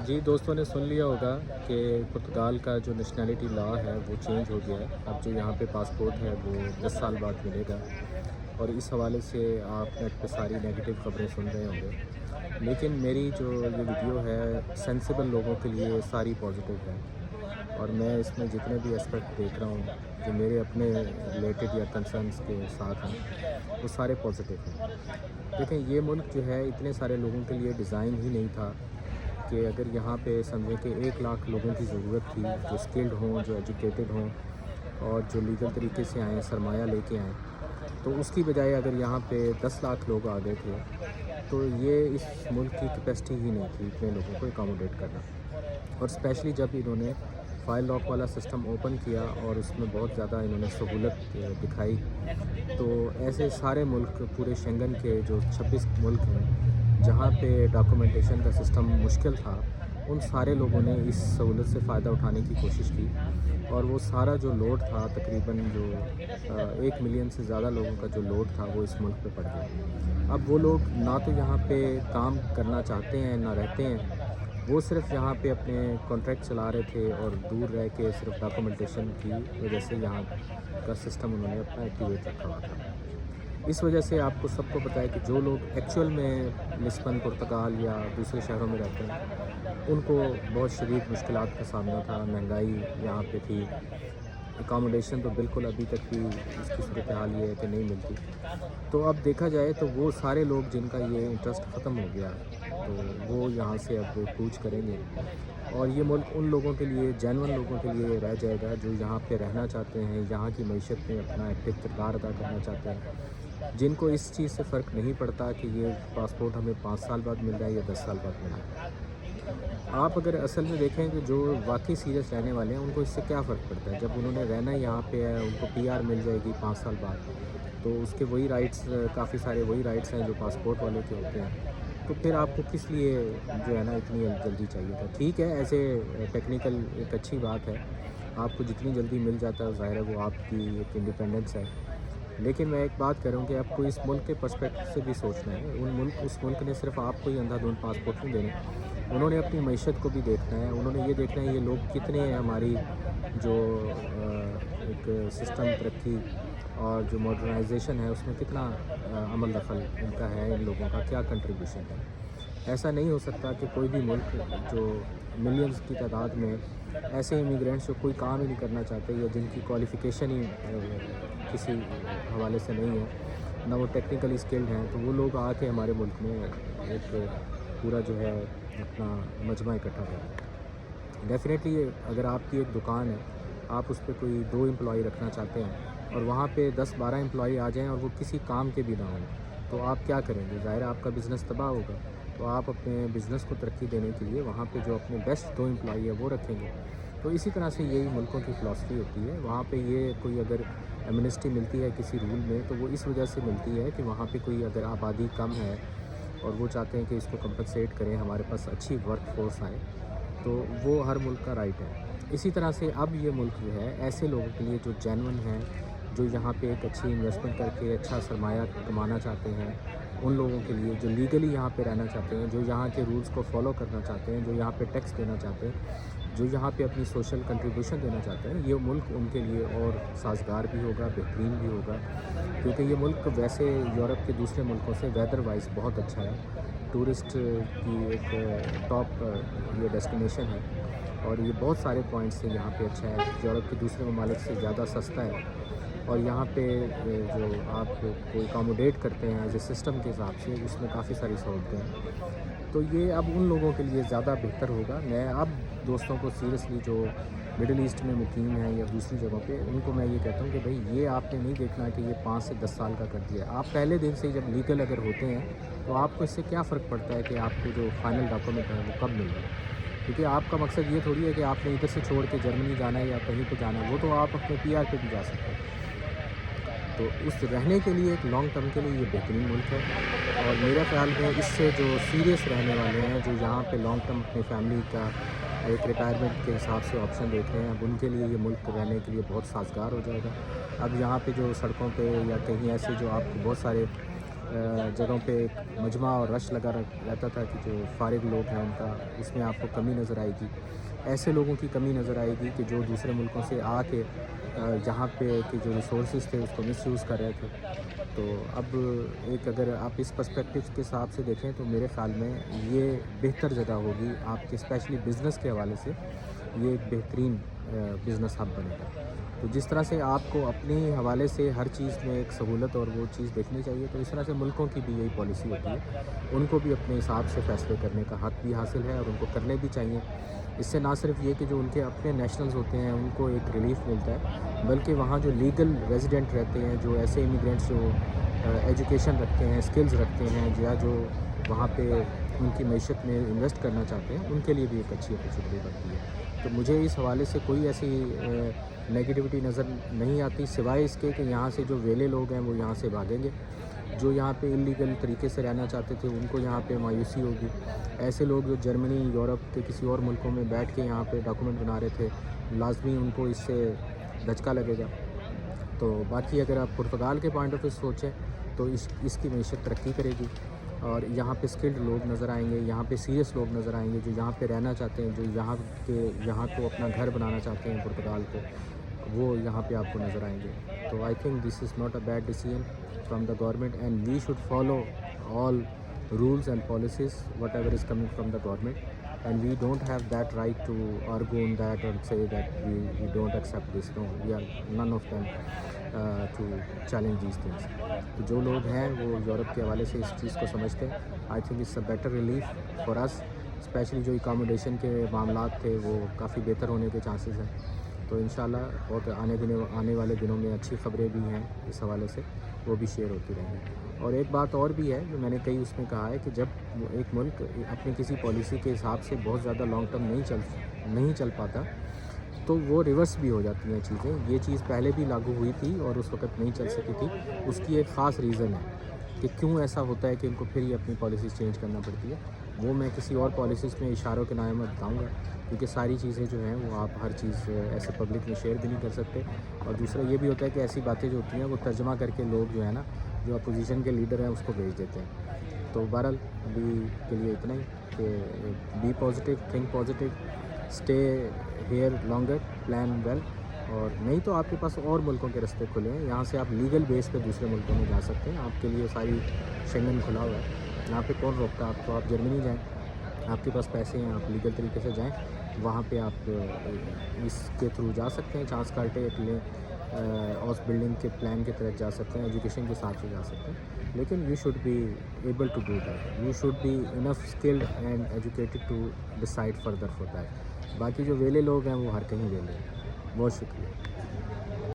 جی دوستوں نے سن لیا ہوگا کہ پرتگال کا جو نیشنلٹی لا ہے وہ چینج ہو گیا ہے. اب جو یہاں پہ پاسپورٹ ہے وہ 10 سال بعد ملے گا، اور اس حوالے سے آپ نیٹ پہ ساری نگیٹو خبریں سن رہے ہوں گے. لیکن میری جو یہ ویڈیو ہے سینسیبل لوگوں کے لیے ساری پازیٹیو ہے، اور میں اس میں جتنے بھی اسپیکٹ دیکھ رہا ہوں جو میرے اپنے ریلیٹڈ یا کنسرنس کے ساتھ ہیں وہ سارے پازیٹیو ہیں. دیکھیں، یہ ملک جو ہے اتنے سارے لوگوں کے لیے ڈیزائن ہی نہیں تھا کہ اگر یہاں پہ سمجھیں کہ 1 لاکھ لوگوں کی ضرورت تھی جو اسکلڈ ہوں، جو ایجوکیٹڈ ہوں اور جو لیگل طریقے سے آئیں، سرمایہ لے کے آئیں، تو اس کی بجائے اگر یہاں پہ 10 لاکھ لوگ آ گئے تھے تو یہ اس ملک کی کیپیسٹی ہی نہیں تھی اتنے لوگوں کو اکاموڈیٹ کرنا. اور اسپیشلی جب انہوں نے فائل لاک والا سسٹم اوپن کیا اور اس میں بہت زیادہ انہوں نے سہولت دکھائی، تو ایسے سارے ملک پورے شنگن کے جو 26 ملک ہیں جہاں پہ ڈاکومنٹیشن کا سسٹم مشکل تھا، ان سارے لوگوں نے اس سہولت سے فائدہ اٹھانے کی کوشش کی، اور وہ سارا جو لوڈ تھا تقریباً جو 1 ملین سے زیادہ لوگوں کا جو لوڈ تھا وہ اس ملک پہ پڑ گیا. اب وہ لوگ نہ تو یہاں پہ کام کرنا چاہتے ہیں نہ رہتے ہیں، وہ صرف یہاں پہ اپنے کانٹریکٹ چلا رہے تھے اور دور رہ کے صرف ڈاکومنٹیشن کی وجہ سے یہاں کا سسٹم انہوں نے اپنا ایکٹیویٹ رکھا ہوا تھا. اس وجہ سے آپ کو سب کو پتہ ہے کہ جو لوگ ایکچوئل میں لسبن، پرتگال یا دوسرے شہروں میں رہتے ہیں ان کو بہت شدید مشکلات کا سامنا تھا. مہنگائی یہاں پہ تھی، اکاموڈیشن تو بالکل ابھی تک بھی اس کی صورتحال یہ ہے کہ نہیں ملتی. تو اب دیکھا جائے تو وہ سارے لوگ جن کا یہ انٹرسٹ ختم ہو گیا تو وہ یہاں سے اب کوچ کریں گے، اور یہ ملک ان لوگوں کے لیے، جینون لوگوں کے لیے رہ جائے گا جو یہاں پہ رہنا چاہتے ہیں، یہاں کی معیشت میں اپنا ایکٹیو کردار ادا کرنا چاہتے ہیں، جن کو اس چیز سے فرق نہیں پڑتا کہ یہ پاسپورٹ ہمیں 5 سال بعد مل رہا ہے یا 10 سال بعد مل رہا ہے. آپ اگر اصل میں دیکھیں کہ جو واقعی سیریس رہنے والے ہیں ان کو اس سے کیا فرق پڑتا ہے. جب انہوں نے رہنا یہاں پہ ہے، ان کو PR مل جائے گی 5 سال بعد، تو اس کے وہی رائٹس، کافی سارے وہی رائٹس ہیں جو پاسپورٹ والے کے ہوتے ہیں. تو پھر آپ کو کس لیے جو ہے نا اتنی جلدی چاہیے تھا. ٹھیک ہے، ایسے ٹیکنیکل ایک اچھی بات ہے، آپ کو جتنی جلدی مل جاتا ہے ظاہر ہے وہ آپ کی ایک انڈیپینڈنس ہے. لیکن میں ایک بات کر رہا ہوں کہ آپ کو اس ملک کے پرسپیکٹو سے بھی سوچنا ہے. اس ملک نے صرف آپ کو ہی اندھا دھند پاسپورٹ نہیں دینے، انہوں نے اپنی معیشت کو بھی دیکھنا ہے. انہوں نے یہ دیکھنا ہے یہ لوگ کتنے ہیں، ہماری جو ایک سسٹم ترقی اور جو ماڈرنائزیشن ہے اس میں کتنا عمل دخل ان کا ہے، ان لوگوں کا کیا کنٹریبیوشن ہے. ایسا نہیں ہو سکتا کہ کوئی بھی ملک جو ملینز کی تعداد میں ایسے امیگرینٹس جو کوئی کام ہی نہیں کرنا چاہتے یا جن کی کوالیفیکیشن ہی کسی حوالے سے نہیں ہے، نہ وہ ٹیکنیکلی اسکلڈ ہیں، تو وہ لوگ آ کے ہمارے ملک میں ایک پورا جو ہے اپنا مجمع اکٹھا کریں. ڈیفینیٹلی اگر آپ کی ایک دکان ہے، آپ اس پہ کوئی 2 امپلائی رکھنا چاہتے ہیں اور وہاں پہ 10-12 امپلائی آ جائیں اور وہ کسی کام کے بھی نہ ہوں، تو آپ کیا کریں گے؟ ظاہر ہے آپ کا بزنس تباہ ہوگا. تو آپ اپنے بزنس کو ترقی دینے کے لیے وہاں پہ جو اپنے بیسٹ 2 امپلائی ہے وہ رکھیں گے. تو اسی طرح سے یہی ملکوں کی فلاسفی ہوتی ہے. وہاں پہ یہ کوئی اگر ایمنسٹی ملتی ہے کسی رول میں تو وہ اس وجہ سے ملتی ہے کہ وہاں پہ کوئی اگر آبادی کم ہے اور وہ چاہتے ہیں کہ اس کو کمپنسیٹ کریں، ہمارے پاس اچھی ورک فورس آئے، تو وہ ہر ملک کا رائٹ ہے. اسی طرح سے اب یہ ملک جو ہے ایسے لوگوں کے لیے جو جینون ہیں، جو یہاں پہ ایک اچھی انویسٹمنٹ کر کے اچھا سرمایہ کمانا چاہتے ہیں، ان لوگوں کے لیے جو لیگلی یہاں پہ رہنا چاہتے ہیں، جو یہاں کے رولز کو فالو کرنا چاہتے ہیں، جو یہاں پہ ٹیکس دینا چاہتے ہیں، جو یہاں پہ اپنی سوشل کنٹریبیوشن دینا چاہتے ہیں، یہ ملک ان کے لیے اور سازگار بھی ہوگا، بہترین بھی ہوگا. کیونکہ یہ ملک ویسے یورپ کے دوسرے ملکوں سے ویدر وائز بہت اچھا ہے. ٹورسٹ کی ایک ٹاپ یہ ڈیسٹینیشن ہے، اور یہ بہت سارے پوائنٹس سے یہاں پہ اچھا ہے. یورپ کے دوسرے ممالک سے زیادہ سستا ہے، اور یہاں پہ جو آپ کو اکاموڈیٹ کرتے ہیں ایز اے سسٹم کے حساب سے اس میں کافی ساری سہولتیں ہیں. تو یہ اب ان لوگوں کے لیے زیادہ بہتر ہوگا. میں اب دوستوں کو سیریسلی جو مڈل ایسٹ میں مقیم ہیں یا دوسری جگہوں پہ، ان کو میں یہ کہتا ہوں کہ بھئی یہ آپ نے نہیں دیکھنا کہ یہ 5 سے 10 سال کا کر دیا ہے. آپ پہلے دن سے جب لیگل اگر ہوتے ہیں تو آپ کو اس سے کیا فرق پڑتا ہے کہ آپ کو جو فائنل ڈاکومنٹ ہے وہ کب مل رہا ہے. کیونکہ آپ کا مقصد یہ تھوڑی ہے کہ آپ نے ادھر سے چھوڑ کے جرمنی جانا ہے یا کہیں پہ جانا ہے، وہ تو آپ اپنے PR پہ بھی جا سکتے ہیں. تو اس رہنے کے لیے، ایک لانگ ٹرم کے لیے یہ بہترین ملک ہے. اور میرا خیال ہے اس سے جو سیریس رہنے والے ہیں، جو یہاں پہ لانگ ٹرم اپنی فیملی کا ایک ریٹائرمنٹ کے حساب سے آپشن دیکھ رہے ہیں، اب ان کے لیے یہ ملک رہنے کے لیے بہت سازگار ہو جائے گا. اب یہاں پہ جو سڑکوں پہ یا کہیں ایسے جو آپ کو بہت سارے جگہوں پہ ایک مجمع اور رش لگا رہتا تھا کہ جو فارغ لوگ ہیں ان کا اس میں آپ کو کمی نظر آئے گی. ایسے لوگوں کی کمی نظر آئے گی کہ جو دوسرے ملکوں سے آ کے یہاں پہ کہ جو ریسورسز تھے اس کو مس یوز کر رہے تھے. تو اب ایک اگر آپ اس پرسپیکٹو کے حساب سے دیکھیں تو میرے خیال میں یہ بہتر جگہ ہوگی آپ کے اسپیشلی بزنس کے حوالے سے. یہ ایک بہترین بزنس ہب بنے گا. تو جس طرح سے آپ کو اپنے حوالے سے ہر چیز میں ایک سہولت اور وہ چیز دیکھنی چاہیے, تو اس طرح سے ملکوں کی بھی یہی پالیسی ہوتی ہے. ان کو بھی اپنے حساب سے فیصلے کرنے کا حق بھی حاصل ہے اور ان کو کرنے بھی چاہیے. اس سے نہ صرف یہ کہ جو ان کے اپنے نیشنلز ہوتے ہیں ان کو ایک ریلیف ملتا ہے, بلکہ وہاں جو لیگل ریزیڈنٹ رہتے ہیں, جو ایسے امیگرینٹس جو ایجوکیشن رکھتے ہیں, اسکلز رکھتے ہیں, یا جو وہاں پہ ان کی معیشت میں انویسٹ کرنا چاہتے ہیں, ان کے لیے بھی ایک اچھی اپرچونیٹی بنتی ہے. تو مجھے اس حوالے سے کوئی ایسی نیگیٹیوٹی نظر نہیں آتی, سوائے اس کے کہ یہاں سے جو ویلے لوگ ہیں وہ یہاں سے بھاگیں گے. جو یہاں پہ انلیگل طریقے سے رہنا چاہتے تھے ان کو یہاں پہ مایوسی ہوگی. ایسے لوگ جو جرمنی, یورپ کے کسی اور ملکوں میں بیٹھ کے یہاں پہ ڈاکومنٹ بنا رہے تھے, لازمی ان کو اس سے دھچکا لگے گا. تو باقی اگر آپ پرتگال کے پوائنٹ آف ویو سوچیں تو اس کی معیشت ترقی کرے گی, اور یہاں پہ اسکلڈ لوگ نظر آئیں گے, یہاں پہ سیریس لوگ نظر آئیں گے, جو یہاں پہ رہنا چاہتے ہیں, جو یہاں کو اپنا گھر بنانا چاہتے ہیں پرتگال کو, وہ یہاں پہ آپ کو نظر آئیں گے. تو I think this is not a bad decision from the government, and we should follow all rules and policies whatever is coming from the government, and we don't have that right to argue on that or say that we don't accept this. No, we are none of them to challenge these things. تو جو لوگ ہیں وہ Europe کے حوالے سے اس چیز کو سمجھتے ہیں. I think it's a better relief for us, especially جو اکاموڈیشن کے معاملات تھے وہ کافی بہتر ہونے کے چانسز ہیں. تو انشاءاللہ بہت آنے والے دنوں میں اچھی خبریں بھی ہیں اس حوالے سے, وہ بھی شیئر ہوتی رہیں گی. اور ایک بات اور بھی ہے جو میں نے کئی اس میں کہا ہے کہ جب ایک ملک اپنی کسی پالیسی کے حساب سے بہت زیادہ لانگ ٹرم نہیں چل پاتا تو وہ ریورس بھی ہو جاتی ہیں چیزیں. یہ چیز پہلے بھی لاگو ہوئی تھی اور اس وقت نہیں چل سکی تھی. اس کی ایک خاص ریزن ہے کہ کیوں ایسا ہوتا ہے کہ ان کو پھر یہ اپنی پالیسیز چینج کرنا پڑتی ہے. وہ میں کسی اور پالیسیز میں اشاروں کے نام میں بتاؤں گا, کیونکہ ساری چیزیں جو ہیں وہ آپ ہر چیز ایسے پبلک میں شیئر بھی نہیں کر سکتے. اور دوسرا یہ بھی ہوتا ہے کہ ایسی باتیں جو ہوتی ہیں وہ ترجمہ کر کے لوگ جو ہے نا, جو اپوزیشن کے لیڈر ہیں اس کو بھیج دیتے ہیں. تو بہرحال ابھی کے لیے اتنا ہی کہ be positive, think positive, stay here longer, plan well. اور نہیں تو آپ کے پاس اور ملکوں کے راستے کھلے ہیں, یہاں سے آپ لیگل بیس پہ دوسرے ملکوں میں جا سکتے ہیں. آپ کے لیے ساری شنگن کھلا ہوا ہے, یہاں پہ کون روکتا ہے آپ کو. آپ جرمنی جائیں, آپ کے پاس پیسے ہیں, آپ لیگل طریقے سے جائیں, وہاں پہ آپ اس کے تھرو جا سکتے ہیں, چانس کارٹے لیں, ہاؤس بلڈنگ کے پلان کے تحت جا سکتے ہیں, ایجوکیشن کے حساب سے جا سکتے ہیں. لیکن you should be able to do that, you should be enough skilled and educated to decide further for that. باقی جو ویلے لوگ ہیں وہ ہر کہیں ویلے ہیں. بہت شکریہ.